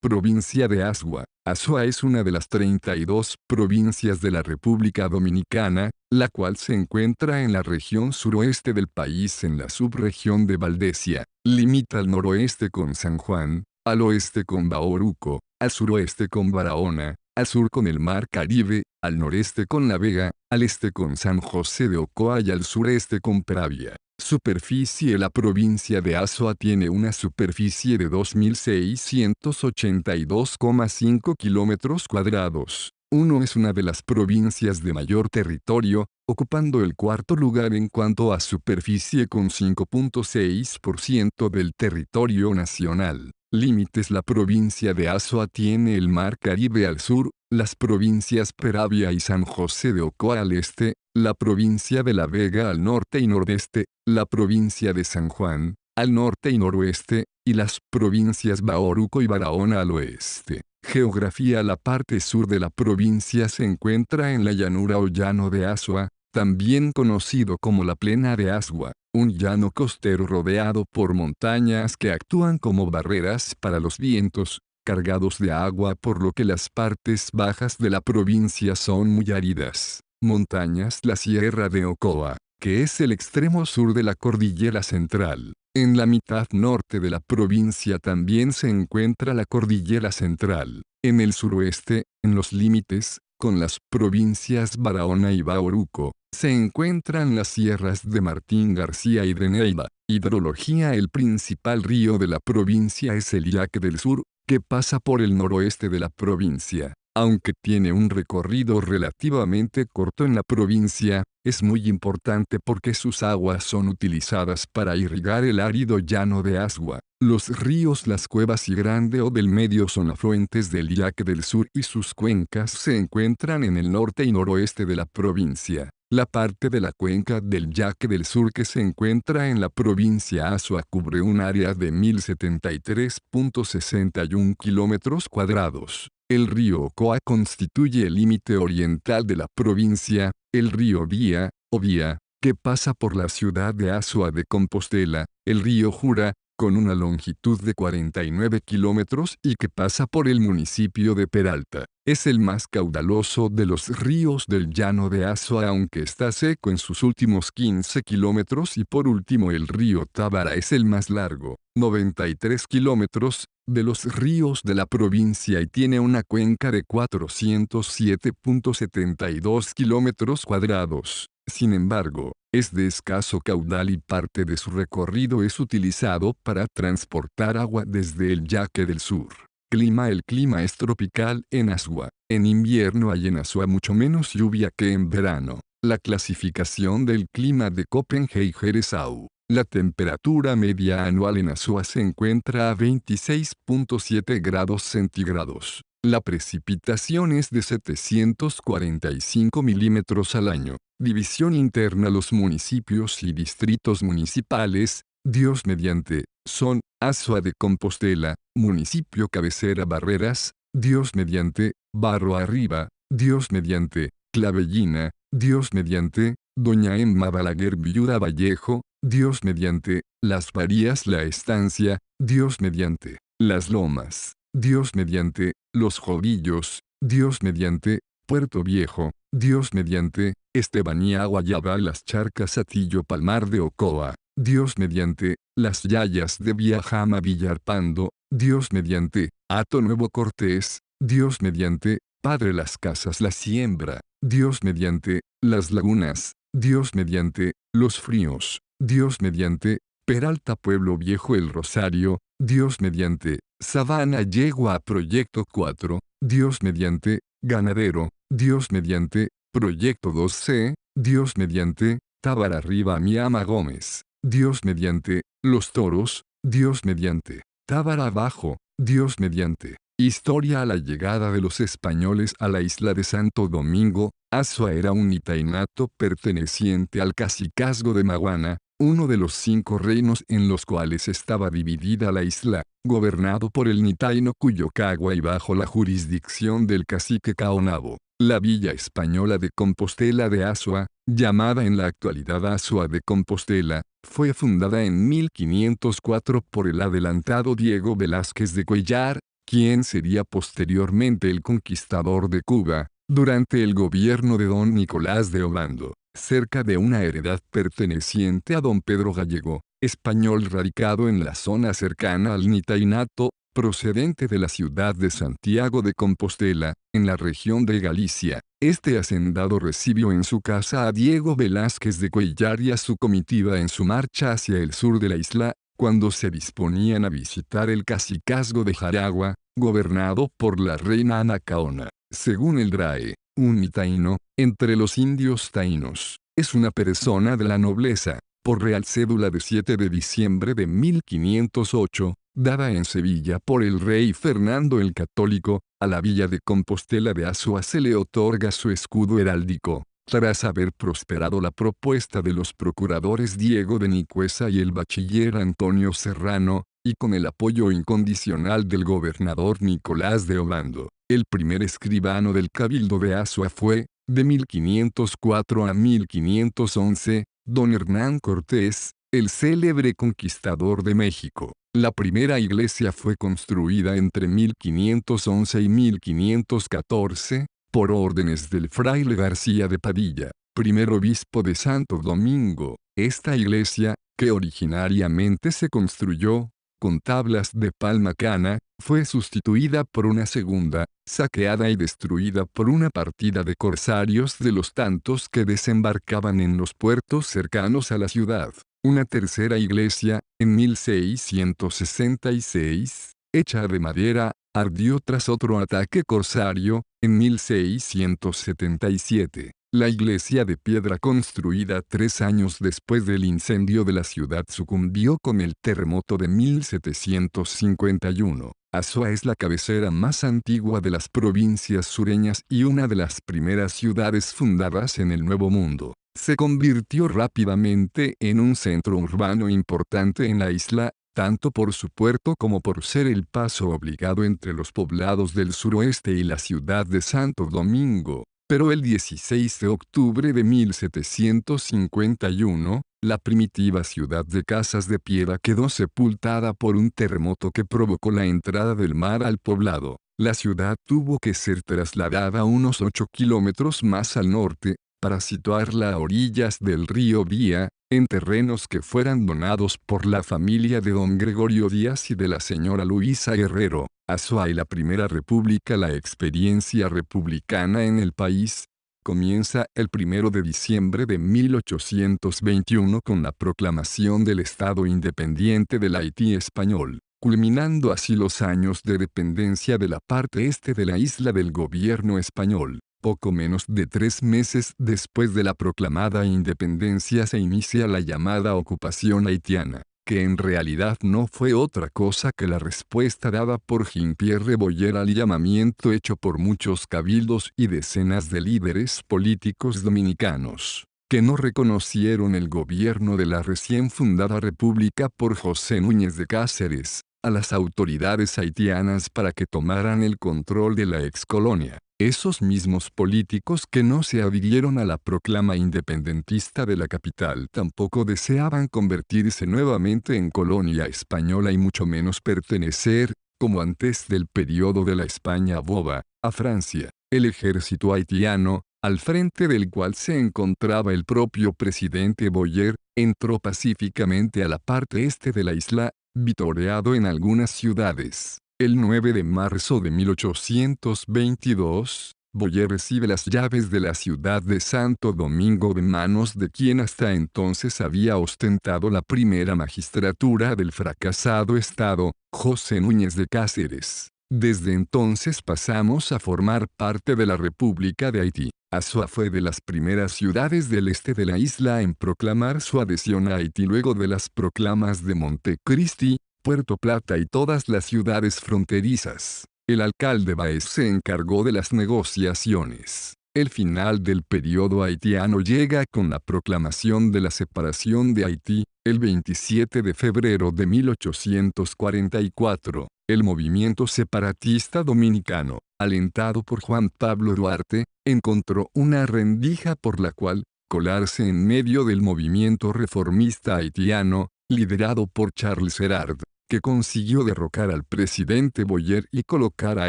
Provincia de Azua. Azua es una de las 32 provincias de la República Dominicana, la cual se encuentra en la región suroeste del país en la subregión de Valdesia. Limita al noroeste con San Juan, al oeste con Bauruco, al suroeste con Barahona, al sur con el Mar Caribe, al noreste con La Vega, al este con San José de Ocoa y al sureste con Peravia. Superficie. La provincia de Azua tiene una superficie de 2.682,5 kilómetros cuadrados. Es una de las provincias de mayor territorio, ocupando el cuarto lugar en cuanto a superficie con 5.6% del territorio nacional. Límites. La provincia de Azua tiene el Mar Caribe al sur, las provincias Peravia y San José de Ocoa al este, la provincia de La Vega al norte y nordeste, la provincia de San Juan, al norte y noroeste, y las provincias Bauruco y Barahona al oeste. Geografía. La parte sur de la provincia se encuentra en la llanura o llano de Azua, también conocido como la Plena de Azua, un llano costero rodeado por montañas que actúan como barreras para los vientos cargados de agua, por lo que las partes bajas de la provincia son muy áridas. Montañas. La Sierra de Ocoa, que es el extremo sur de la Cordillera Central. En la mitad norte de la provincia también se encuentra la Cordillera Central. En el suroeste, en los límites, con las provincias Barahona y Bauruco, se encuentran las sierras de Martín García y de Neiva. Hidrología. El principal río de la provincia es el Yaque del Sur, que pasa por el noroeste de la provincia. Aunque tiene un recorrido relativamente corto en la provincia, es muy importante porque sus aguas son utilizadas para irrigar el árido llano de Azua. Los ríos Las Cuevas y Grande o del Medio son afluentes del Yaque del Sur y sus cuencas se encuentran en el norte y noroeste de la provincia. La parte de la cuenca del Yaque del Sur que se encuentra en la provincia Azua cubre un área de 1.073.61 kilómetros cuadrados. El río Ocoa constituye el límite oriental de la provincia. El río Vía, o Vía, que pasa por la ciudad de Azua de Compostela. El río Jura, con una longitud de 49 kilómetros y que pasa por el municipio de Peralta. Es el más caudaloso de los ríos del llano de Azua, aunque está seco en sus últimos 15 kilómetros. Y por último el río Tábara es el más largo, 93 kilómetros, de los ríos de la provincia y tiene una cuenca de 407.72 kilómetros cuadrados. Sin embargo, es de escaso caudal y parte de su recorrido es utilizado para transportar agua desde el Yaque del Sur. Clima. El clima es tropical en Azua. En invierno hay en Azua mucho menos lluvia que en verano. La clasificación del clima de Copenhagen es AU. La temperatura media anual en Azua se encuentra a 26.7 grados centígrados. La precipitación es de 745 milímetros al año. División interna. Los municipios y distritos municipales, Dios mediante, son: Azua de Compostela, municipio cabecera Barreras, Dios mediante, Barro Arriba, Dios mediante, Clavellina, Dios mediante, Doña Emma Balaguer Viuda Vallejo, Dios mediante, Las Varías La Estancia, Dios mediante, Las Lomas, Dios mediante, Los Jovillos, Dios mediante, Puerto Viejo, Dios mediante, Estebanía Guayaba Las Charcas Atillo Palmar de Ocoa, Dios mediante, Las Yayas de Viajama Villarpando, Dios mediante, Hato Nuevo Cortés, Dios mediante, Padre Las Casas La Siembra, Dios mediante, Las Lagunas, Dios mediante, Los Fríos, Dios mediante, Peralta Pueblo Viejo El Rosario, Dios mediante, Sabana Yegua Proyecto 4, Dios mediante, Ganadero, Dios mediante, Proyecto 2C, Dios mediante, Tábara Arriba Miama Gómez, Dios mediante, Los Toros, Dios mediante, Tábara Abajo, Dios mediante. Historia. A la llegada de los españoles a la isla de Santo Domingo, Azua era un itainato perteneciente al cacicazgo de Maguana, uno de los 5 reinos en los cuales estaba dividida la isla, gobernado por el nitaino Cuyocagua y bajo la jurisdicción del cacique Caonabo. La villa española de Compostela de Azua, llamada en la actualidad Azua de Compostela, fue fundada en 1504 por el adelantado Diego Velázquez de Cuellar, quien sería posteriormente el conquistador de Cuba, durante el gobierno de don Nicolás de Obando, cerca de una heredad perteneciente a don Pedro Gallego, español radicado en la zona cercana al Nitainato, procedente de la ciudad de Santiago de Compostela, en la región de Galicia. Este hacendado recibió en su casa a Diego Velázquez de Cuellar y a su comitiva en su marcha hacia el sur de la isla, cuando se disponían a visitar el cacicazgo de Jaragua, gobernado por la reina Anacaona. Según el DRAE, un mitaíno, entre los indios taínos, es una persona de la nobleza, por Real Cédula de 7 de diciembre de 1508, dada en Sevilla por el rey Fernando el Católico, a la villa de Compostela de Azua se le otorga su escudo heráldico, tras haber prosperado la propuesta de los procuradores Diego de Nicuesa y el bachiller Antonio Serrano, y con el apoyo incondicional del gobernador Nicolás de Obando. El primer escribano del Cabildo de Azua fue, de 1504 a 1511, don Hernán Cortés, el célebre conquistador de México. La primera iglesia fue construida entre 1511 y 1514, por órdenes del fraile García de Padilla, primer obispo de Santo Domingo. Esta iglesia, que originariamente se construyó con tablas de palma cana, fue sustituida por una segunda, saqueada y destruida por una partida de corsarios de los tantos que desembarcaban en los puertos cercanos a la ciudad. Una tercera iglesia, en 1666, hecha de madera, ardió tras otro ataque corsario, en 1677. La iglesia de piedra construida 3 años después del incendio de la ciudad sucumbió con el terremoto de 1751. Azua es la cabecera más antigua de las provincias sureñas y una de las primeras ciudades fundadas en el Nuevo Mundo. Se convirtió rápidamente en un centro urbano importante en la isla, tanto por su puerto como por ser el paso obligado entre los poblados del suroeste y la ciudad de Santo Domingo. Pero el 16 de octubre de 1751, la primitiva ciudad de Casas de Piedra quedó sepultada por un terremoto que provocó la entrada del mar al poblado. La ciudad tuvo que ser trasladada unos 8 kilómetros más al norte, para situarla a orillas del río Vía, en terrenos que fueran donados por la familia de don Gregorio Díaz y de la señora Luisa Guerrero. Azua y la Primera República. La experiencia republicana en el país comienza el 1 de diciembre de 1821 con la proclamación del Estado independiente del Haití español, culminando así los años de dependencia de la parte este de la isla del gobierno español. Poco menos de 3 meses después de la proclamada independencia se inicia la llamada ocupación haitiana, que en realidad no fue otra cosa que la respuesta dada por Jean-Pierre Boyer al llamamiento hecho por muchos cabildos y decenas de líderes políticos dominicanos, que no reconocieron el gobierno de la recién fundada república por José Núñez de Cáceres, a las autoridades haitianas para que tomaran el control de la excolonia. Esos mismos políticos que no se adhirieron a la proclama independentista de la capital tampoco deseaban convertirse nuevamente en colonia española y mucho menos pertenecer, como antes del periodo de la España boba, a Francia. El ejército haitiano, al frente del cual se encontraba el propio presidente Boyer, entró pacíficamente a la parte este de la isla, vitoreado en algunas ciudades. El 9 de marzo de 1822, Boyer recibe las llaves de la ciudad de Santo Domingo de manos de quien hasta entonces había ostentado la primera magistratura del fracasado Estado, José Núñez de Cáceres. Desde entonces pasamos a formar parte de la República de Haití. Azua fue de las primeras ciudades del este de la isla en proclamar su adhesión a Haití luego de las proclamas de Montecristi, Puerto Plata y todas las ciudades fronterizas. El alcalde Báez se encargó de las negociaciones. El final del periodo haitiano llega con la proclamación de la separación de Haití, el 27 de febrero de 1844. El movimiento separatista dominicano, alentado por Juan Pablo Duarte, encontró una rendija por la cual colarse en medio del movimiento reformista haitiano, liderado por Charles Herard, que consiguió derrocar al presidente Boyer y colocar a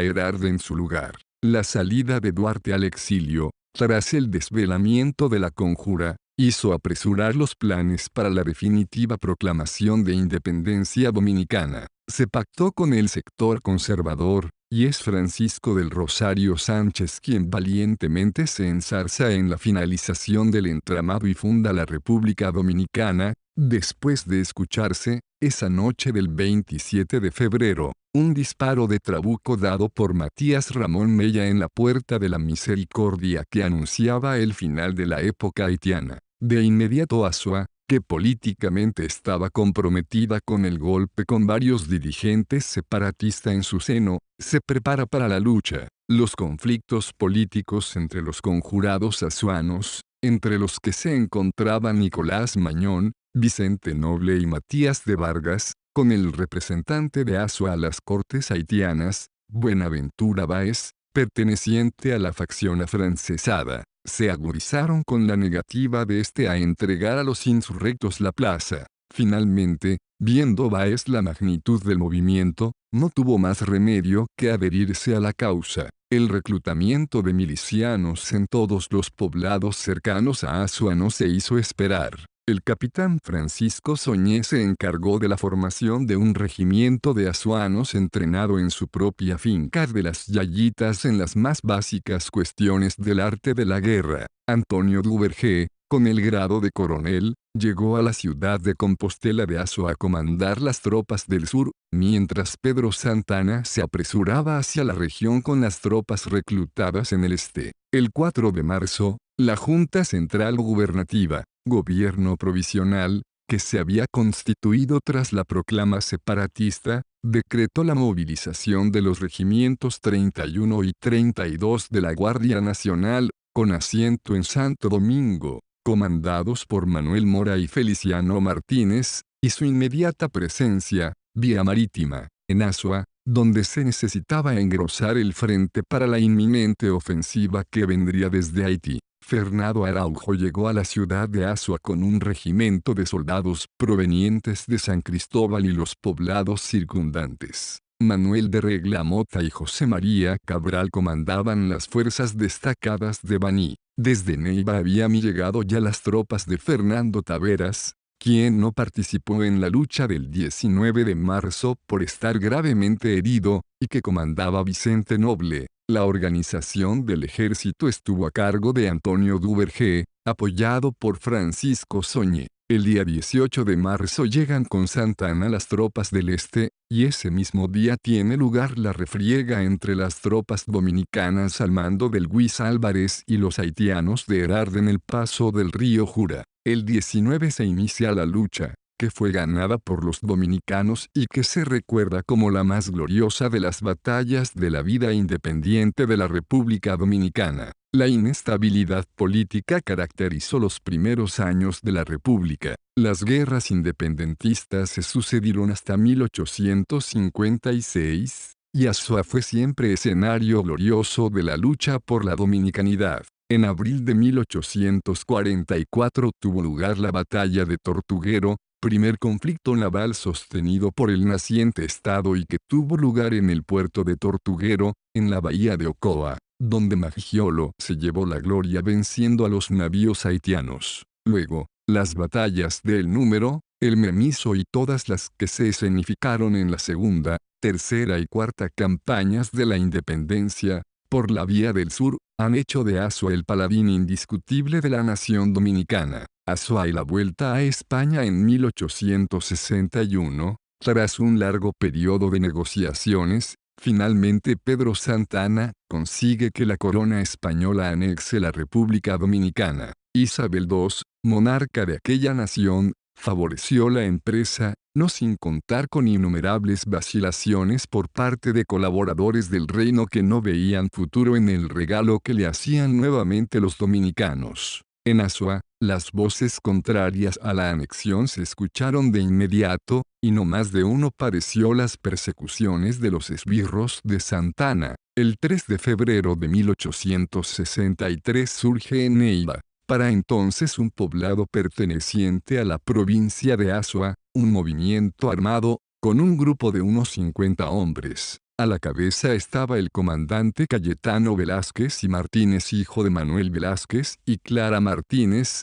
Erard en su lugar. La salida de Duarte al exilio, tras el desvelamiento de la conjura, hizo apresurar los planes para la definitiva proclamación de independencia dominicana. Se pactó con el sector conservador, y es Francisco del Rosario Sánchez quien valientemente se enzarza en la finalización del entramado y funda la República Dominicana, después de escucharse, esa noche del 27 de febrero, un disparo de trabuco dado por Matías Ramón Mella en la Puerta de la Misericordia que anunciaba el final de la época haitiana. De inmediato Azua, que políticamente estaba comprometida con el golpe con varios dirigentes separatistas en su seno, se prepara para la lucha. Los conflictos políticos entre los conjurados azuanos, entre los que se encontraban Nicolás Mañón, Vicente Noble y Matías de Vargas, con el representante de Azua a las Cortes haitianas, Buenaventura Báez, perteneciente a la facción afrancesada, se agudizaron con la negativa de este a entregar a los insurrectos la plaza. Finalmente, viendo Báez la magnitud del movimiento, no tuvo más remedio que adherirse a la causa. El reclutamiento de milicianos en todos los poblados cercanos a Azua no se hizo esperar. El capitán Francisco Soñé se encargó de la formación de un regimiento de azuanos entrenado en su propia finca de las Yayitas en las más básicas cuestiones del arte de la guerra. Antonio Duvergé, con el grado de coronel, llegó a la ciudad de Compostela de Azua a comandar las tropas del sur, mientras Pedro Santana se apresuraba hacia la región con las tropas reclutadas en el este. El 4 de marzo, la Junta Central Gubernativa, gobierno provisional, que se había constituido tras la proclama separatista, decretó la movilización de los regimientos 31 y 32 de la Guardia Nacional, con asiento en Santo Domingo, comandados por Manuel Mora y Feliciano Martínez, y su inmediata presencia, vía marítima, en Azua, donde se necesitaba engrosar el frente para la inminente ofensiva que vendría desde Haití. Fernando Araujo llegó a la ciudad de Azua con un regimiento de soldados provenientes de San Cristóbal y los poblados circundantes. Manuel de Regla Mota y José María Cabral comandaban las fuerzas destacadas de Baní. Desde Neiva habían llegado ya las tropas de Fernando Taveras, quien no participó en la lucha del 19 de marzo por estar gravemente herido, y que comandaba Vicente Noble. La organización del ejército estuvo a cargo de Antonio Duvergé, apoyado por Francisco Soñé. El día 18 de marzo llegan con Santana las tropas del este, y ese mismo día tiene lugar la refriega entre las tropas dominicanas al mando del Luis Álvarez y los haitianos de Erard en el paso del río Jura. El 19 se inicia la lucha, que fue ganada por los dominicanos y que se recuerda como la más gloriosa de las batallas de la vida independiente de la República Dominicana. La inestabilidad política caracterizó los primeros años de la República. Las guerras independentistas se sucedieron hasta 1856, y Azua fue siempre escenario glorioso de la lucha por la dominicanidad. En abril de 1844 tuvo lugar la Batalla de Tortuguero, primer conflicto naval sostenido por el naciente Estado y que tuvo lugar en el puerto de Tortuguero, en la bahía de Ocoa, donde Maggiolo se llevó la gloria venciendo a los navíos haitianos. Luego, las batallas de El Número, El Memiso y todas las que se escenificaron en la segunda, tercera y cuarta campañas de la independencia, por la vía del sur, han hecho de Azua el paladín indiscutible de la nación dominicana. Azua y la vuelta a España en 1861, tras un largo periodo de negociaciones, finalmente Pedro Santana consigue que la corona española anexe la República Dominicana. Isabel II, monarca de aquella nación, favoreció la empresa, no sin contar con innumerables vacilaciones por parte de colaboradores del reino que no veían futuro en el regalo que le hacían nuevamente los dominicanos. En Azua, las voces contrarias a la anexión se escucharon de inmediato, y no más de uno padeció las persecuciones de los esbirros de Santana. El 3 de febrero de 1863 surge en Neiva, para entonces un poblado perteneciente a la provincia de Azua, un movimiento armado, con un grupo de unos 50 hombres. A la cabeza estaba el comandante Cayetano Velázquez y Martínez, hijo de Manuel Velázquez y Clara Martínez,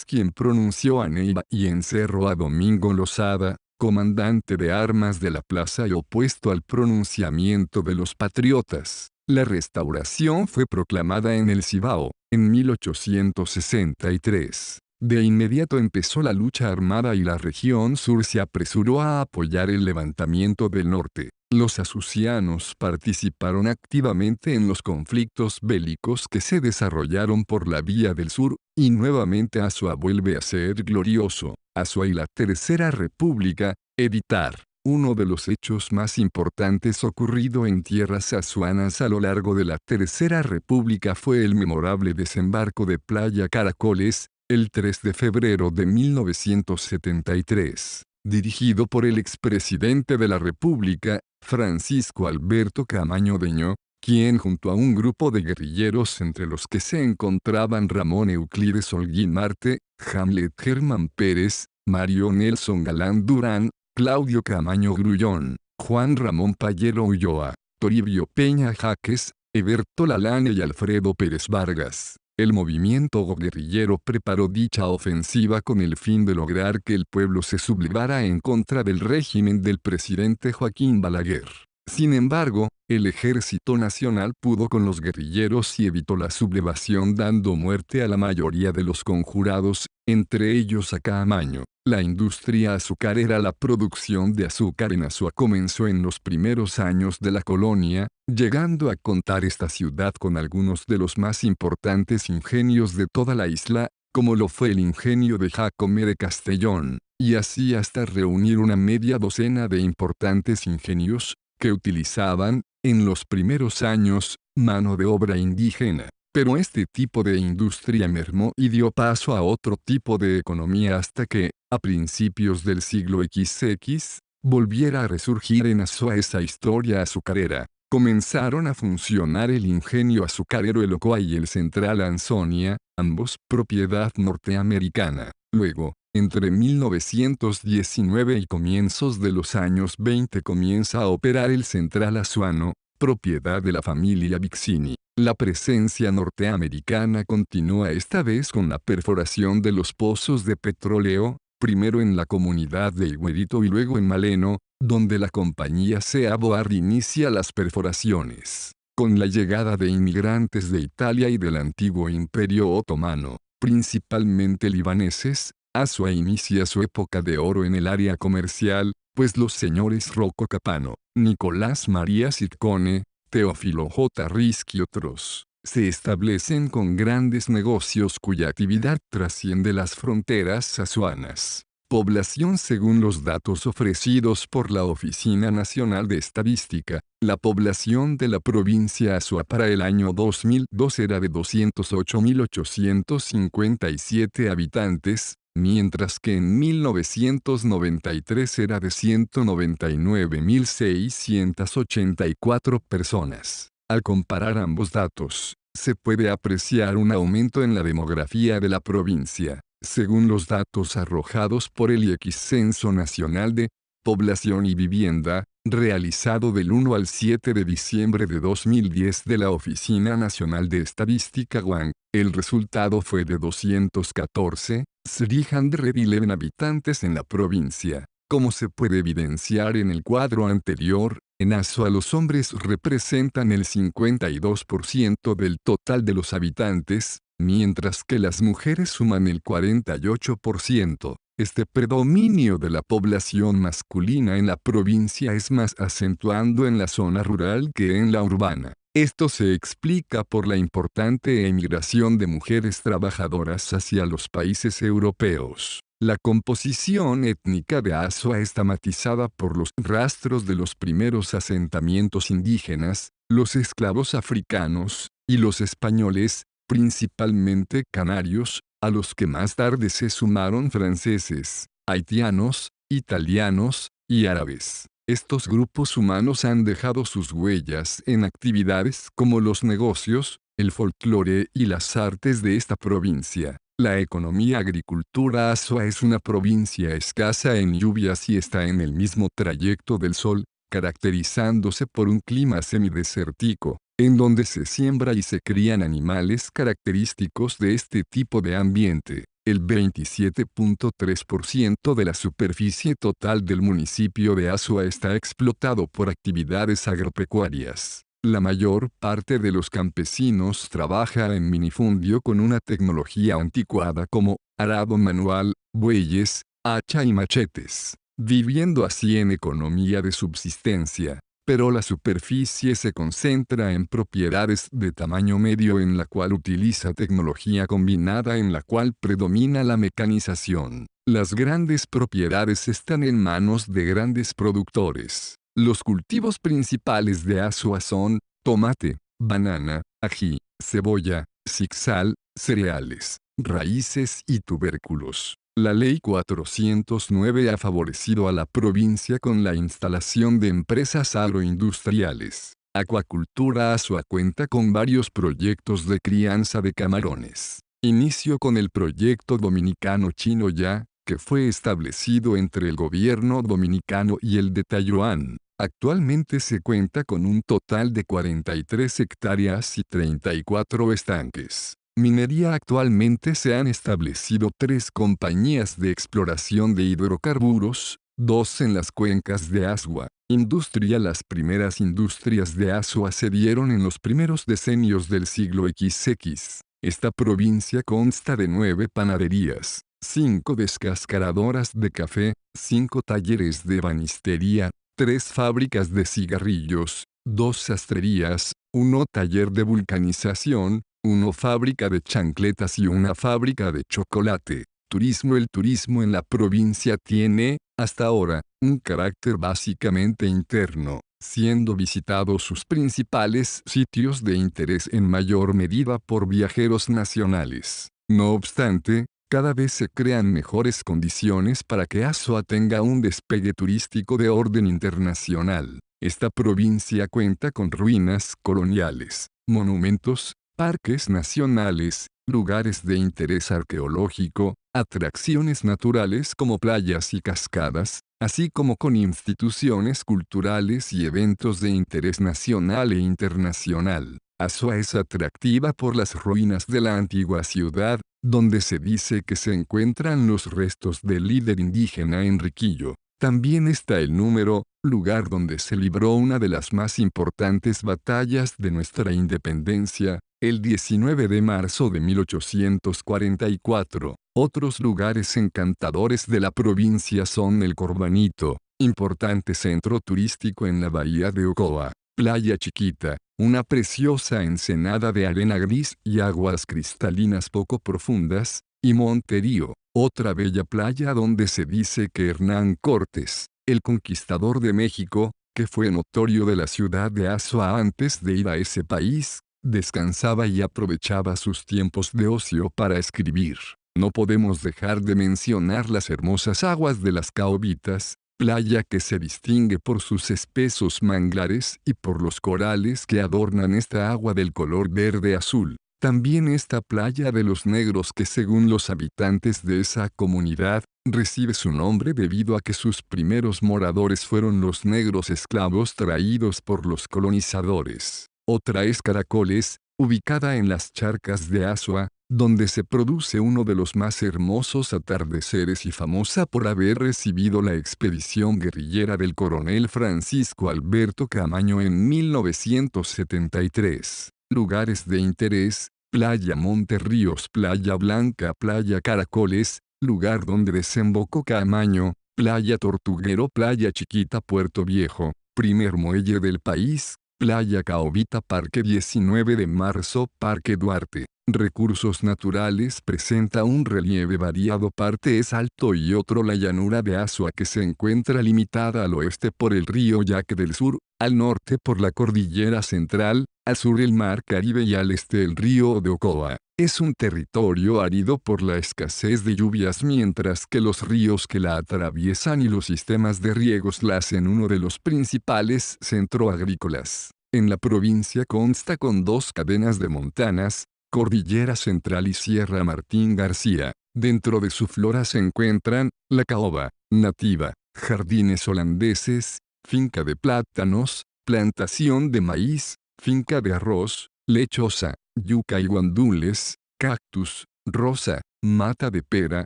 quien pronunció a Neiva y encerró a Domingo Losada, comandante de armas de la plaza y opuesto al pronunciamiento de los patriotas. La restauración fue proclamada en el Cibao, en 1863. De inmediato empezó la lucha armada y la región sur se apresuró a apoyar el levantamiento del norte. Los azucianos participaron activamente en los conflictos bélicos que se desarrollaron por la vía del sur, y nuevamente Azua vuelve a ser glorioso. Azua y la Tercera República, editar. Uno de los hechos más importantes ocurrido en tierras azuanas a lo largo de la Tercera República fue el memorable desembarco de Playa Caracoles, el 3 de febrero de 1973, dirigido por el expresidente de la República, Francisco Alberto Camaño Deño, quien junto a un grupo de guerrilleros entre los que se encontraban Ramón Euclides Holguín Marte, Hamlet Germán Pérez, Mario Nelson Galán Durán, Claudio Camaño Grullón, Juan Ramón Payero Ulloa, Toribio Peña Jaques, Eberto Lalane y Alfredo Pérez Vargas. El movimiento guerrillero preparó dicha ofensiva con el fin de lograr que el pueblo se sublevara en contra del régimen del presidente Joaquín Balaguer. Sin embargo, el Ejército Nacional pudo con los guerrilleros y evitó la sublevación, dando muerte a la mayoría de los conjurados, entre ellos a Camaño. La industria azucarera. La producción de azúcar en Azua comenzó en los primeros años de la colonia, llegando a contar esta ciudad con algunos de los más importantes ingenios de toda la isla, como lo fue el ingenio de Jacome de Castellón, y así hasta reunir una media docena de importantes ingenios, que utilizaban, en los primeros años, mano de obra indígena. Pero este tipo de industria mermó y dio paso a otro tipo de economía hasta que, a principios del siglo XX, volviera a resurgir en Azua esa historia azucarera. Comenzaron a funcionar el ingenio azucarero El Ocoa y el Central Ansonia, ambos propiedad norteamericana. Luego, entre 1919 y comienzos de los años 20 comienza a operar el Central Azuano, propiedad de la familia Vixini. La presencia norteamericana continúa esta vez con la perforación de los pozos de petróleo, primero en la comunidad de Higuerito y luego en Maleno, donde la compañía Sea Board inicia las perforaciones. Con la llegada de inmigrantes de Italia y del antiguo Imperio Otomano, principalmente libaneses, Azua inicia su época de oro en el área comercial, pues los señores Rocco Capano, Nicolás María Ciccone, Teófilo J. Rischi y otros, se establecen con grandes negocios cuya actividad trasciende las fronteras azuanas. Población. Según los datos ofrecidos por la Oficina Nacional de Estadística, la población de la provincia Azua para el año 2002 era de 208.857 habitantes, mientras que en 1993 era de 199.684 personas. Al comparar ambos datos, se puede apreciar un aumento en la demografía de la provincia. Según los datos arrojados por el IEX Censo Nacional de Población y Vivienda, realizado del 1 al 7 de diciembre de 2010 de la Oficina Nacional de Estadística (UAN), el resultado fue de 214,311 habitantes en la provincia. Como se puede evidenciar en el cuadro anterior, en Azua los hombres representan el 52% del total de los habitantes, mientras que las mujeres suman el 48%. Este predominio de la población masculina en la provincia es más acentuado en la zona rural que en la urbana. Esto se explica por la importante emigración de mujeres trabajadoras hacia los países europeos. La composición étnica de Azua está matizada por los rastros de los primeros asentamientos indígenas, los esclavos africanos, y los españoles, principalmente canarios, a los que más tarde se sumaron franceses, haitianos, italianos, y árabes. Estos grupos humanos han dejado sus huellas en actividades como los negocios, el folclore y las artes de esta provincia. La economía agricultura Azua es una provincia escasa en lluvias y está en el mismo trayecto del sol, caracterizándose por un clima semidesértico, en donde se siembra y se crían animales característicos de este tipo de ambiente. El 27.3% de la superficie total del municipio de Azua está explotado por actividades agropecuarias. La mayor parte de los campesinos trabaja en minifundio con una tecnología anticuada como arado manual, bueyes, hacha y machetes, viviendo así en economía de subsistencia. Pero la superficie se concentra en propiedades de tamaño medio en la cual utiliza tecnología combinada en la cual predomina la mecanización. Las grandes propiedades están en manos de grandes productores. Los cultivos principales de Azua son tomate, banana, ají, cebolla, zixal, cereales, raíces y tubérculos. La Ley 409 ha favorecido a la provincia con la instalación de empresas agroindustriales. Acuacultura Azua cuenta con varios proyectos de crianza de camarones. Inicio con el proyecto dominicano Chino Ya, que fue establecido entre el gobierno dominicano y el de Taiwán. Actualmente se cuenta con un total de 43 hectáreas y 34 estanques. Minería. Actualmente se han establecido 3 compañías de exploración de hidrocarburos, 2 en las cuencas de Azua. Industria. Las primeras industrias de Azua se dieron en los primeros decenios del siglo XX. Esta provincia consta de 9 panaderías, 5 descascaradoras de café, 5 talleres de ebanistería, 3 fábricas de cigarrillos, 2 sastrerías, 1 taller de vulcanización, 1 fábrica de chancletas y 1 fábrica de chocolate. Turismo. El turismo en la provincia tiene, hasta ahora, un carácter básicamente interno, siendo visitados sus principales sitios de interés en mayor medida por viajeros nacionales. No obstante, cada vez se crean mejores condiciones para que Azua tenga un despegue turístico de orden internacional. Esta provincia cuenta con ruinas coloniales, monumentos, parques nacionales, lugares de interés arqueológico, atracciones naturales como playas y cascadas, así como con instituciones culturales y eventos de interés nacional e internacional. Azua es atractiva por las ruinas de la antigua ciudad, donde se dice que se encuentran los restos del líder indígena Enriquillo. También está el Número, lugar donde se libró una de las más importantes batallas de nuestra independencia, el 19 de marzo de 1844. Otros lugares encantadores de la provincia son el Corbanito, importante centro turístico en la bahía de Ocoa, Playa Chiquita, una preciosa ensenada de arena gris y aguas cristalinas poco profundas, y Monterío, otra bella playa donde se dice que Hernán Cortés, el conquistador de México, que fue notorio de la ciudad de Azua antes de ir a ese país, descansaba y aprovechaba sus tiempos de ocio para escribir. No podemos dejar de mencionar las hermosas aguas de las Caobitas, playa que se distingue por sus espesos manglares y por los corales que adornan esta agua del color verde-azul. También esta playa de los negros que según los habitantes de esa comunidad, recibe su nombre debido a que sus primeros moradores fueron los negros esclavos traídos por los colonizadores. Otra es Caracoles, ubicada en las charcas de Azua, donde se produce uno de los más hermosos atardeceres y famosa por haber recibido la expedición guerrillera del coronel Francisco Alberto Camaño en 1973. Lugares de interés: Playa Monterríos, Playa Blanca, Playa Caracoles, lugar donde desembocó Camaño, Playa Tortuguero, Playa Chiquita, Puerto Viejo, primer muelle del país, Playa Caobita, Parque 19 de Marzo, Parque Duarte. Recursos naturales: presenta un relieve variado, parte es alto y otro la llanura de Azua que se encuentra limitada al oeste por el río Yaque del Sur, al norte por la cordillera central, al sur el mar Caribe y al este el río de Ocoa. Es un territorio árido por la escasez de lluvias, mientras que los ríos que la atraviesan y los sistemas de riegos la hacen uno de los principales centros agrícolas. En la provincia consta con 2 cadenas de montanas, Cordillera Central y Sierra Martín García. Dentro de su flora se encuentran, la caoba, nativa, jardines holandeses, finca de plátanos, plantación de maíz, finca de arroz, lechosa, yuca y guandules, cactus, rosa, mata de pera,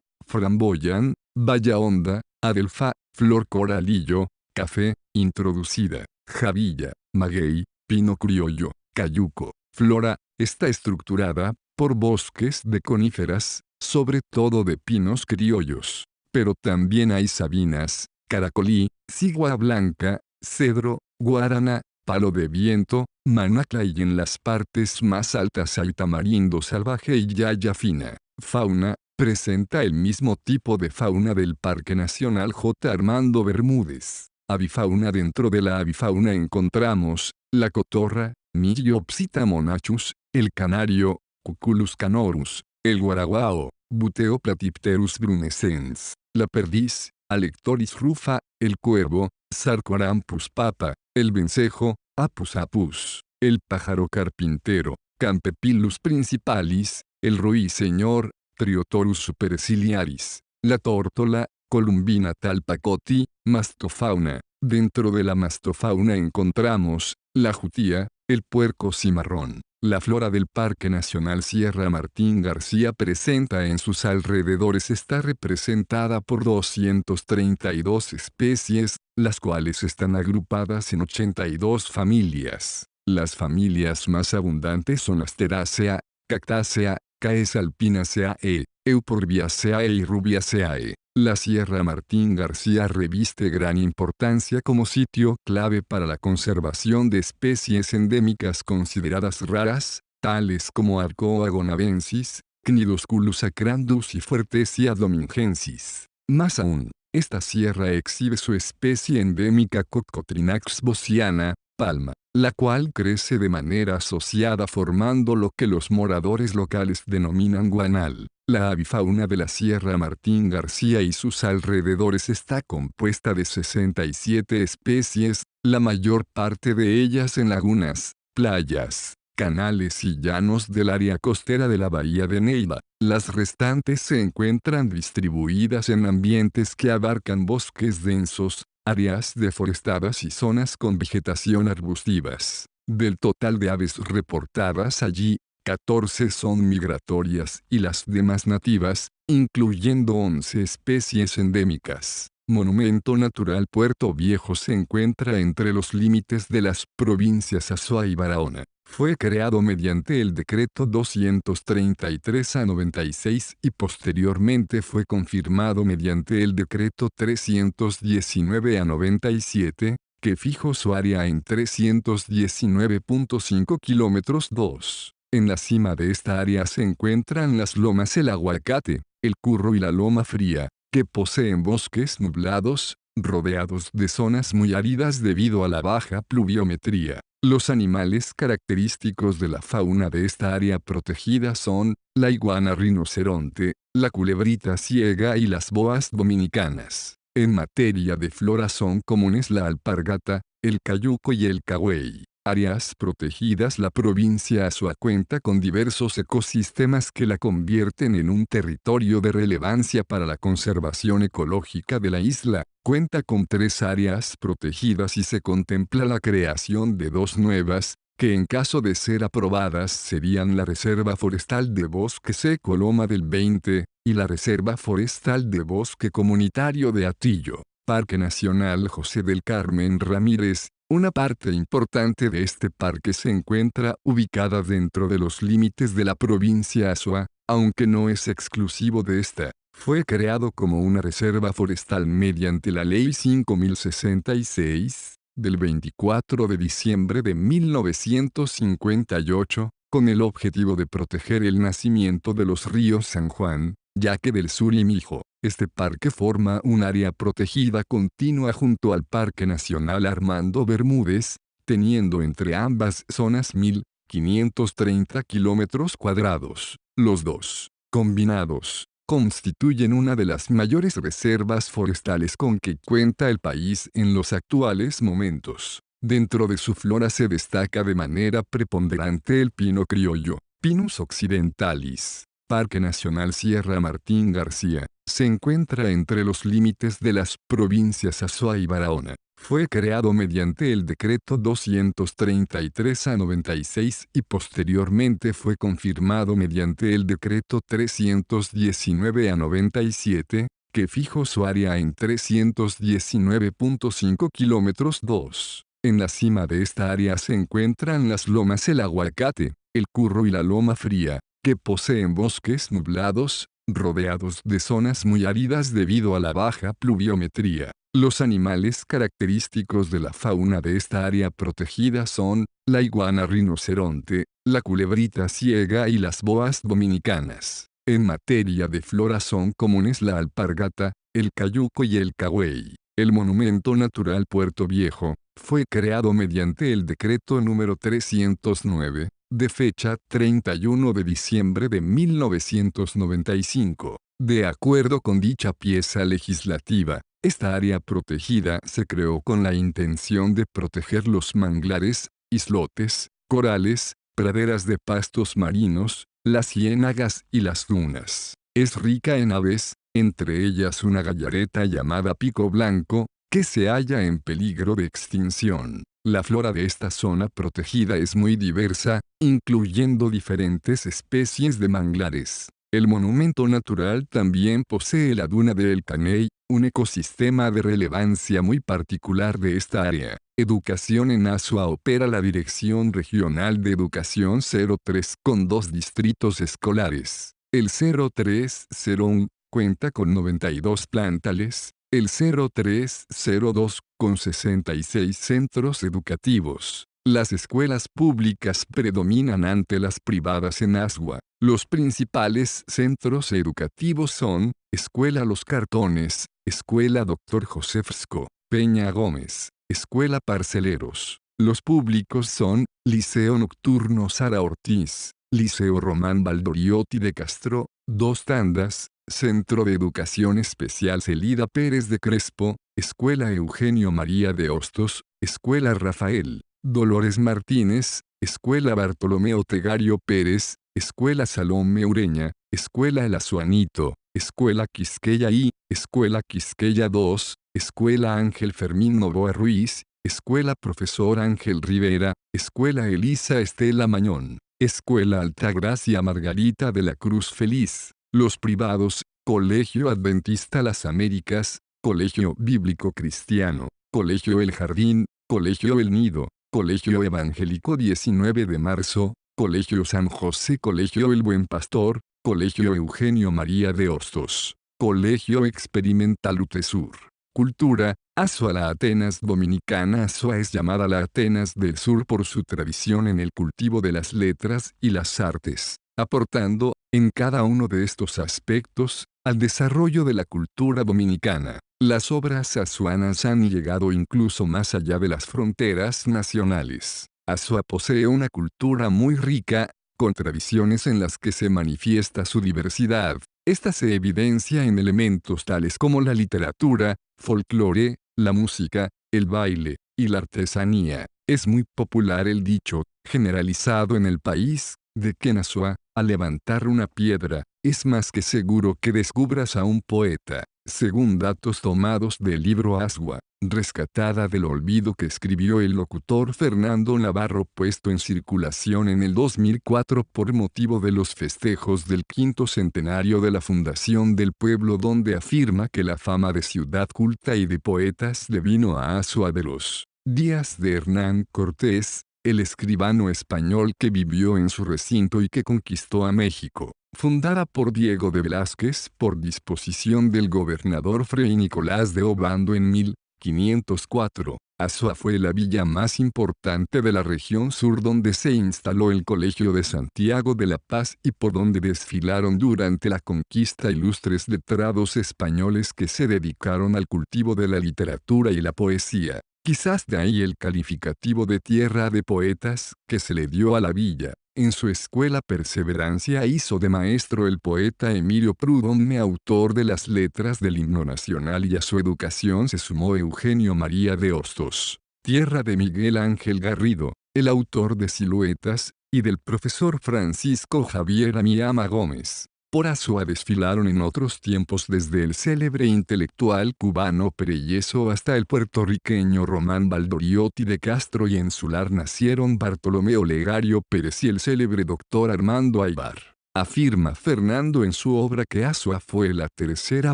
framboyán, baya honda, adelfa, flor coralillo, café, introducida, javilla, maguey, pino criollo, cayuco. Flora, está estructurada, por bosques de coníferas, sobre todo de pinos criollos. Pero también hay sabinas, caracolí, cigua blanca, cedro, guarana, palo de viento, manacla y en las partes más altas hay tamarindo salvaje y yaya fina. Fauna, presenta el mismo tipo de fauna del Parque Nacional J. Armando Bermúdez. Avifauna. Dentro de la avifauna encontramos, la cotorra, Myriopsita monachus, el canario, Cuculus canorus, el guaraguao, Buteo platypterus brunescens, la perdiz, Alectoris rufa, el cuervo, Sarcorampus papa, el vencejo, Apus apus, el pájaro carpintero, Campepilus principalis, el ruiseñor, Triotorus superciliaris, la tórtola, Columbina talpacoti, mastofauna. Dentro de la mastofauna encontramos, la jutía, el puerco cimarrón. La flora del Parque Nacional Sierra Martín García presenta en sus alrededores está representada por 232 especies, las cuales están agrupadas en 82 familias. Las familias más abundantes son Asteraceae, Cactaceae, Caesalpinaceae, Euphorbiaceae y Rubiaceae. La Sierra Martín García reviste gran importancia como sitio clave para la conservación de especies endémicas consideradas raras, tales como Arcoa gonavensis, Cnidosculus acrandus y Fuertesia domingensis. Más aún, esta sierra exhibe su especie endémica Cocotrinax bossiana, palma, la cual crece de manera asociada formando lo que los moradores locales denominan guanal. La avifauna de la Sierra Martín García y sus alrededores está compuesta de 67 especies, la mayor parte de ellas en lagunas, playas, canales y llanos del área costera de la bahía de Neiva. Las restantes se encuentran distribuidas en ambientes que abarcan bosques densos, áreas deforestadas y zonas con vegetación arbustivas. Del total de aves reportadas allí, 14 son migratorias y las demás nativas, incluyendo 11 especies endémicas. Monumento Natural Puerto Viejo se encuentra entre los límites de las provincias Azua y Barahona. Fue creado mediante el decreto 233/96 y posteriormente fue confirmado mediante el decreto 319/97, que fijó su área en 319.5 kilómetros 2. En la cima de esta área se encuentran las lomas El Aguacate, El Curro y la Loma Fría, que poseen bosques nublados, rodeados de zonas muy áridas debido a la baja pluviometría. Los animales característicos de la fauna de esta área protegida son, la iguana rinoceronte, la culebrita ciega y las boas dominicanas. En materia de flora son comunes la alpargata, el cayuco y el cahuey. Áreas protegidas. La provincia Azua cuenta con diversos ecosistemas que la convierten en un territorio de relevancia para la conservación ecológica de la isla. Cuenta con 3 áreas protegidas y se contempla la creación de 2 nuevas, que en caso de ser aprobadas serían la Reserva Forestal de Bosque Seco Loma del 20, y la Reserva Forestal de Bosque Comunitario de Atillo. Parque Nacional José del Carmen Ramírez. Una parte importante de este parque se encuentra ubicada dentro de los límites de la provincia Azua, aunque no es exclusivo de esta. Fue creado como una reserva forestal mediante la Ley 5066, del 24 de diciembre de 1958, con el objetivo de proteger el nacimiento de los ríos San Juan, Yaque del Sur y Mijo. Este parque forma un área protegida continua junto al Parque Nacional Armando Bermúdez, teniendo entre ambas zonas 1.530 kilómetros cuadrados. Los dos, combinados, constituyen una de las mayores reservas forestales con que cuenta el país en los actuales momentos. Dentro de su flora se destaca de manera preponderante el pino criollo, Pinus occidentalis, Parque Nacional Sierra Martín García, se encuentra entre los límites de las provincias Azua y Barahona. Fue creado mediante el Decreto 233/96 y posteriormente fue confirmado mediante el Decreto 319/97, que fijó su área en 319.5 kilómetros 2. En la cima de esta área se encuentran las lomas El Aguacate, El Curro y la Loma Fría, que poseen bosques nublados, rodeados de zonas muy áridas debido a la baja pluviometría. Los animales característicos de la fauna de esta área protegida son la iguana rinoceronte, la culebrita ciega y las boas dominicanas. En materia de flora son comunes la alpargata, el cayuco y el cahuey. El Monumento Natural Puerto Viejo fue creado mediante el Decreto número 309, de fecha 31 de diciembre de 1995. De acuerdo con dicha pieza legislativa, esta área protegida se creó con la intención de proteger los manglares, islotes, corales, praderas de pastos marinos, las ciénagas y las dunas. Es rica en aves, entre ellas una gallareta llamada pico blanco, que se halla en peligro de extinción. La flora de esta zona protegida es muy diversa, incluyendo diferentes especies de manglares. El monumento natural también posee la duna de El Caney, un ecosistema de relevancia muy particular de esta área. Educación en Azua opera la Dirección Regional de Educación 03 con 2 distritos escolares. El 0301 cuenta con 92 plantales, el 0302 con 66 centros educativos. Las escuelas públicas predominan ante las privadas en Azua. Los principales centros educativos son Escuela Los Cartones, Escuela Dr. José Fresco, Peña Gómez, Escuela Parceleros. Los públicos son Liceo Nocturno Sara Ortiz, Liceo Román Valdoriotti de Castro, Dos Tandas, Centro de Educación Especial Celida Pérez de Crespo, Escuela Eugenio María de Hostos, Escuela Rafael Dolores Martínez, Escuela Bartolomeo Tegario Pérez, Escuela Salomé Ureña, Escuela El Azuanito, Escuela Quisqueya I, Escuela Quisqueya II, Escuela Ángel Fermín Novoa Ruiz, Escuela Profesor Ángel Rivera, Escuela Elisa Estela Mañón, Escuela Altagracia Margarita de la Cruz Feliz. Los privados, Colegio Adventista Las Américas, Colegio Bíblico Cristiano, Colegio El Jardín, Colegio El Nido, Colegio Evangélico 19 de Marzo, Colegio San José, Colegio El Buen Pastor, Colegio Eugenio María de Hostos, Colegio Experimental UTESUR. Cultura, Azua. La Atenas dominicana Azua es llamada la Atenas del Sur por su tradición en el cultivo de las letras y las artes, aportando, en cada uno de estos aspectos, al desarrollo de la cultura dominicana. Las obras azuanas han llegado incluso más allá de las fronteras nacionales. Azua posee una cultura muy rica, con tradiciones en las que se manifiesta su diversidad. Esta se evidencia en elementos tales como la literatura, folclore, la música, el baile, y la artesanía. Es muy popular el dicho, generalizado en el país, de que en Azua, al levantar una piedra, es más que seguro que descubras a un poeta. Según datos tomados del libro Azua, rescatada del olvido que escribió el locutor Fernando Navarro, puesto en circulación en el 2004 por motivo de los festejos del 5º centenario de la fundación del pueblo, donde afirma que la fama de ciudad culta y de poetas le vino a Azua de los días de Hernán Cortés, el escribano español que vivió en su recinto y que conquistó a México. Fundada por Diego de Velázquez por disposición del gobernador Fray Nicolás de Obando en 1504, Azua fue la villa más importante de la región sur donde se instaló el Colegio de Santiago de la Paz y por donde desfilaron durante la conquista ilustres letrados españoles que se dedicaron al cultivo de la literatura y la poesía. Quizás de ahí el calificativo de tierra de poetas que se le dio a la villa. En su escuela Perseverancia hizo de maestro el poeta Emilio Prudhomme, autor de las letras del himno nacional, y a su educación se sumó Eugenio María de Hostos. Tierra de Miguel Ángel Garrido, el autor de Siluetas, y del profesor Francisco Javier Amiyama Gómez. Por Azua desfilaron en otros tiempos desde el célebre intelectual cubano Pereyeso hasta el puertorriqueño Román Valdoriotti de Castro, y en su lar nacieron Bartolomé Olegario Pérez y el célebre doctor Armando Aybar. Afirma Fernando en su obra que Azua fue la tercera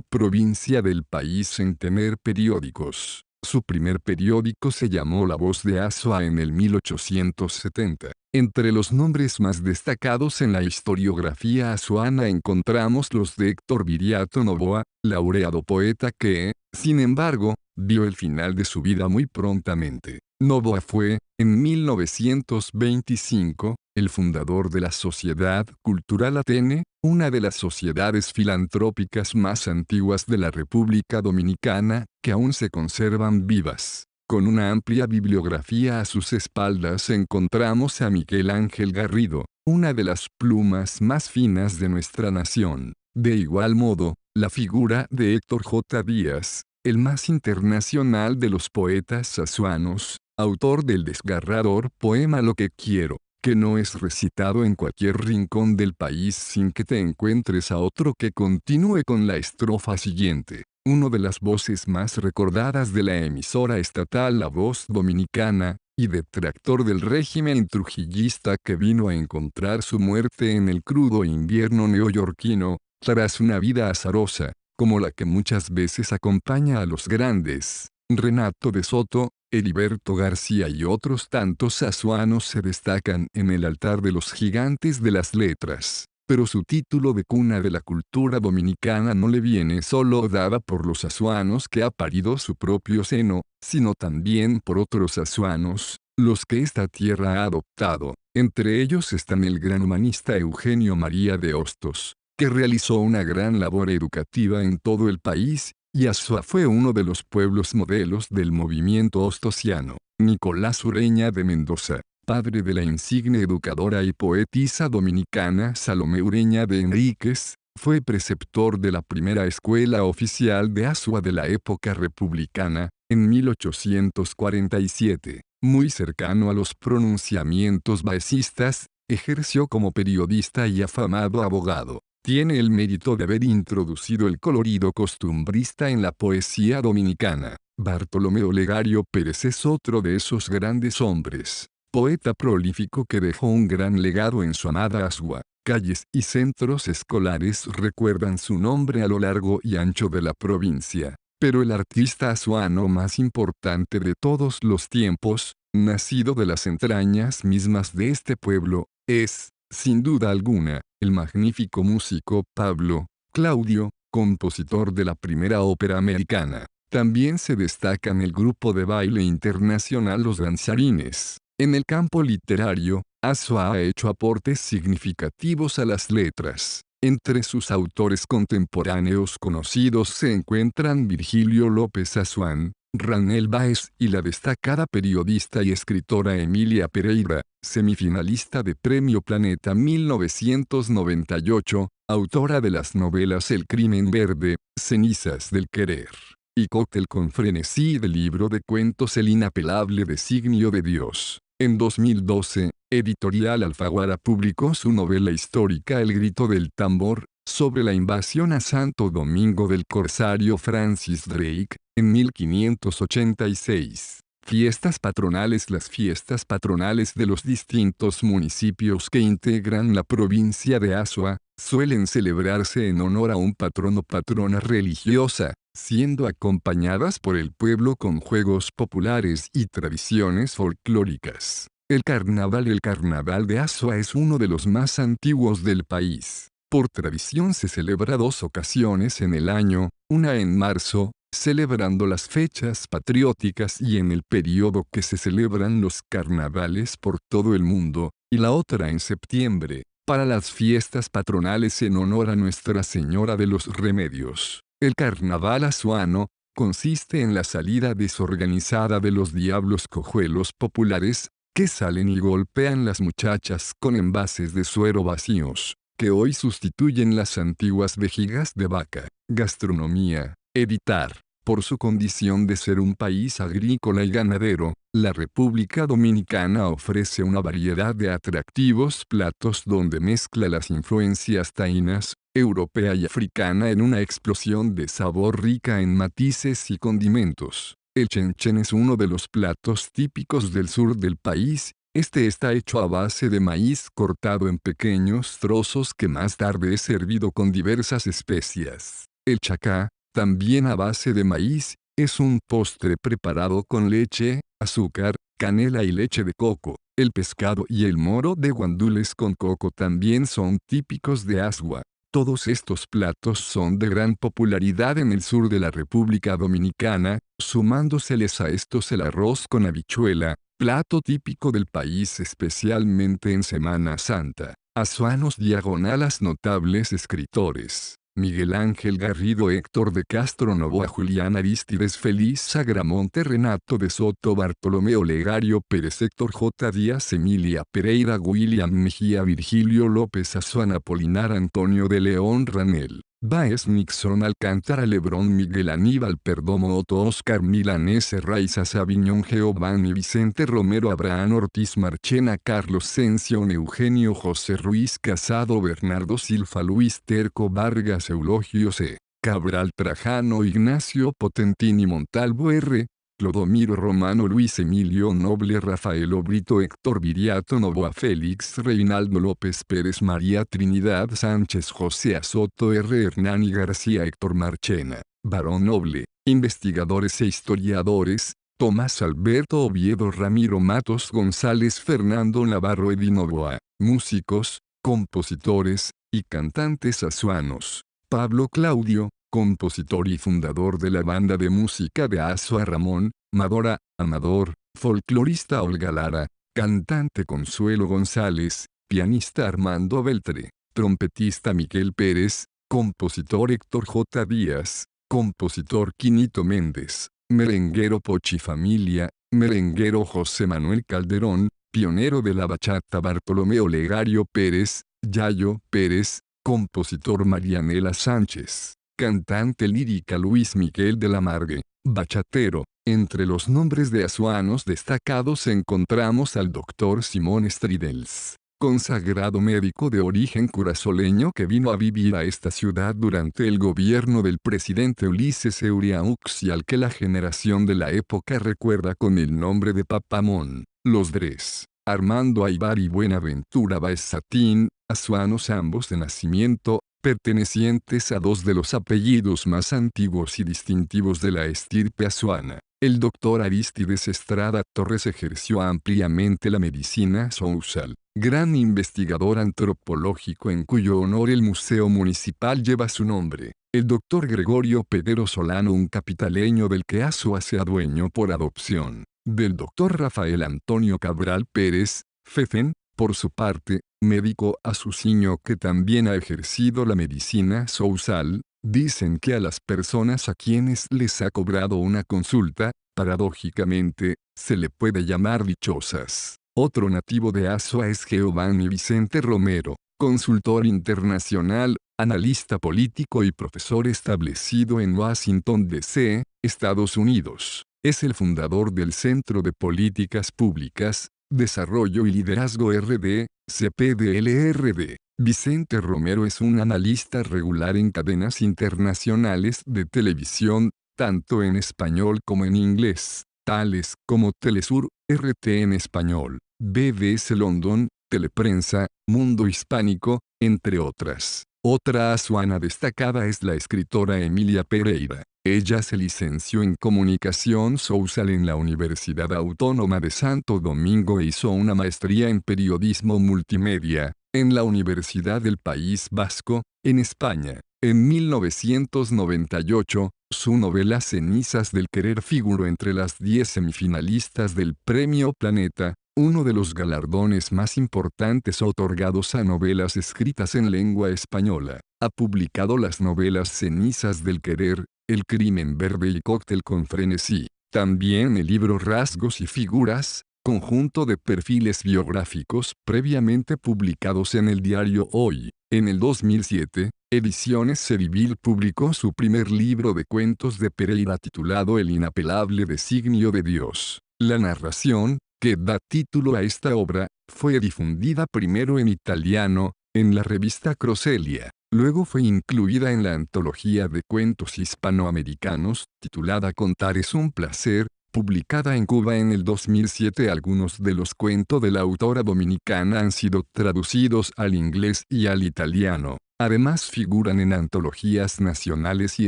provincia del país en tener periódicos. Su primer periódico se llamó La Voz de Azua en el 1870. Entre los nombres más destacados en la historiografía azuana encontramos los de Héctor Viriato Novoa, laureado poeta que, sin embargo, vio el final de su vida muy prontamente. Novoa fue, en 1925, el fundador de la Sociedad Cultural Atene, una de las sociedades filantrópicas más antiguas de la República Dominicana, que aún se conservan vivas. Con una amplia bibliografía a sus espaldas encontramos a Miguel Ángel Garrido, una de las plumas más finas de nuestra nación. De igual modo, la figura de Héctor J. Díaz, el más internacional de los poetas azuanos, autor del desgarrador poema Lo que quiero, que no es recitado en cualquier rincón del país sin que te encuentres a otro que continúe con la estrofa siguiente. Uno de las voces más recordadas de la emisora estatal La Voz Dominicana, y detractor del régimen trujillista que vino a encontrar su muerte en el crudo invierno neoyorquino, tras una vida azarosa, como la que muchas veces acompaña a los grandes. Renato de Soto, Heriberto García y otros tantos azuanos se destacan en el altar de los gigantes de las letras. Pero su título de cuna de la cultura dominicana no le viene solo dada por los azuanos que ha parido su propio seno, sino también por otros azuanos, los que esta tierra ha adoptado. Entre ellos están el gran humanista Eugenio María de Hostos, que realizó una gran labor educativa en todo el país, y Azua fue uno de los pueblos modelos del movimiento hostosiano. Nicolás Ureña de Mendoza, padre de la insigne educadora y poetisa dominicana Salomé Ureña de Enríquez, fue preceptor de la primera escuela oficial de Azua de la época republicana, en 1847. Muy cercano a los pronunciamientos baecistas, ejerció como periodista y afamado abogado. Tiene el mérito de haber introducido el colorido costumbrista en la poesía dominicana. Bartolomé Olegario Pérez es otro de esos grandes hombres. Poeta prolífico que dejó un gran legado en su amada Azua. Calles y centros escolares recuerdan su nombre a lo largo y ancho de la provincia. Pero el artista azuano más importante de todos los tiempos, nacido de las entrañas mismas de este pueblo, es, sin duda alguna, el magnífico músico Pablo Claudio, compositor de la primera ópera americana. También se destacan el grupo de baile internacional Los Danzarines. En el campo literario, Azua ha hecho aportes significativos a las letras. Entre sus autores contemporáneos conocidos se encuentran Virgilio López Azuán, Ranel Báez y la destacada periodista y escritora Emilia Pereira, semifinalista de Premio Planeta 1998, autora de las novelas El crimen verde, Cenizas del querer, y Cóctel con frenesí, del libro de cuentos El inapelable designio de Dios. En 2012, Editorial Alfaguara publicó su novela histórica El grito del tambor, sobre la invasión a Santo Domingo del corsario Francis Drake, en 1586. Fiestas patronales. Las fiestas patronales de los distintos municipios que integran la provincia de Azua, suelen celebrarse en honor a un patrón o patrona religiosa, siendo acompañadas por el pueblo con juegos populares y tradiciones folclóricas. El carnaval de Azua es uno de los más antiguos del país. Por tradición se celebra 2 ocasiones en el año, una en marzo, celebrando las fechas patrióticas y en el periodo que se celebran los carnavales por todo el mundo, y la otra en septiembre, para las fiestas patronales en honor a Nuestra Señora de los Remedios. El carnaval azuano consiste en la salida desorganizada de los diablos cojuelos populares, que salen y golpean las muchachas con envases de suero vacíos, que hoy sustituyen las antiguas vejigas de vaca. Gastronomía. Editar. Por su condición de ser un país agrícola y ganadero, la República Dominicana ofrece una variedad de atractivos platos donde mezcla las influencias taínas, europea y africana en una explosión de sabor rica en matices y condimentos. El chenchen es uno de los platos típicos del sur del país. Este está hecho a base de maíz cortado en pequeños trozos que más tarde es servido con diversas especias. El chacá, también a base de maíz, es un postre preparado con leche, azúcar, canela y leche de coco. El pescado y el moro de guandules con coco también son típicos de Asua. Todos estos platos son de gran popularidad en el sur de la República Dominicana, sumándoseles a estos el arroz con habichuela, plato típico del país especialmente en Semana Santa. Azuanos diagonalas notables escritores. Miguel Ángel Garrido, Héctor de Castro Novoa, Julián Arístides, Feliz Sagramonte, Renato de Soto, Bartolomé Olegario Pérez, Héctor J. Díaz, Emilia Pereira, William Mejía, Virgilio López Azuán, Apolinar Antonio de León, Ranel Báez, Nixon Alcántara, Lebrón, Miguel Aníbal Perdomo, Otto Oscar Milanés, Raiza Sabiñón, Giovanni Vicente Romero, Abraham Ortiz Marchena, Carlos Sención, Eugenio José Ruiz Casado, Bernardo Silva, Luis Terco Vargas, Eulogio C. Cabral Trajano, Ignacio Potentini Montalvo, R. Clodomiro Romano, Luis Emilio Noble, Rafael Obrito, Héctor Viriato Novoa, Félix Reinaldo López Pérez, María Trinidad Sánchez, José Azoto, R. Hernani García, Héctor Marchena, Barón Noble, investigadores e historiadores, Tomás Alberto Oviedo, Ramiro Matos González, Fernando Navarro, Edi Novoa, músicos, compositores y cantantes azuanos. Pablo Claudio, compositor y fundador de la banda de música de Asua, Ramón Madora, Amador, folclorista Olga Lara, cantante Consuelo González, pianista Armando Beltre, trompetista Miguel Pérez, compositor Héctor J. Díaz, compositor Quinito Méndez, merenguero Pochi Familia, merenguero José Manuel Calderón, pionero de la bachata Bartolomé Olegario Pérez, Yayo Pérez, compositor Marianela Sánchez, cantante lírica Luis Miguel de la Margue, bachatero. Entre los nombres de azuanos destacados encontramos al Dr. Simón Stridels, consagrado médico de origen curazoleño que vino a vivir a esta ciudad durante el gobierno del presidente Ulises Euriaux y al que la generación de la época recuerda con el nombre de Papamón. Los Dres, Armando Aybar y Buenaventura Báez Satín, azuanos ambos de nacimiento, pertenecientes a dos de los apellidos más antiguos y distintivos de la estirpe azuana. El doctor Arístides Estrada Torres ejerció ampliamente la medicina sousal, gran investigador antropológico en cuyo honor el Museo Municipal lleva su nombre. El doctor Gregorio Pedero Solano, un capitaleño del que Asua se adueñó por adopción. Del doctor Rafael Antonio Cabral Pérez, Fefen, por su parte, médico asuciño que también ha ejercido la medicina sousal. Dicen que a las personas a quienes les ha cobrado una consulta, paradójicamente, se le puede llamar dichosas. Otro nativo de Asua es Giovanni Vicente Romero, consultor internacional, analista político y profesor establecido en Washington, D.C., Estados Unidos. Es el fundador del Centro de Políticas Públicas, Desarrollo y Liderazgo RD, CPDLRD. Vicente Romero es un analista regular en cadenas internacionales de televisión, tanto en español como en inglés, tales como Telesur, RT en español, BBC London, Teleprensa, Mundo Hispánico, entre otras. Otra azuana destacada es la escritora Emilia Pereira. Ella se licenció en Comunicación Social en la Universidad Autónoma de Santo Domingo e hizo una maestría en Periodismo Multimedia, en la Universidad del País Vasco, en España. En 1998, su novela Cenizas del Querer figuró entre las 10 semifinalistas del Premio Planeta, uno de los galardones más importantes otorgados a novelas escritas en lengua española. Ha publicado las novelas Cenizas del Querer, El Crimen Verde y Cóctel con Frenesí. También el libro Rasgos y Figuras, conjunto de perfiles biográficos previamente publicados en el diario Hoy. En el 2007, Ediciones Cedivil publicó su primer libro de cuentos de Pereira titulado El inapelable designio de Dios. La narración, que da título a esta obra, fue difundida primero en italiano, en la revista Crocelia. Luego fue incluida en la antología de cuentos hispanoamericanos, titulada Contar es un placer, publicada en Cuba en el 2007. Algunos de los cuentos de la autora dominicana han sido traducidos al inglés y al italiano. Además figuran en antologías nacionales y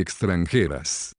extranjeras.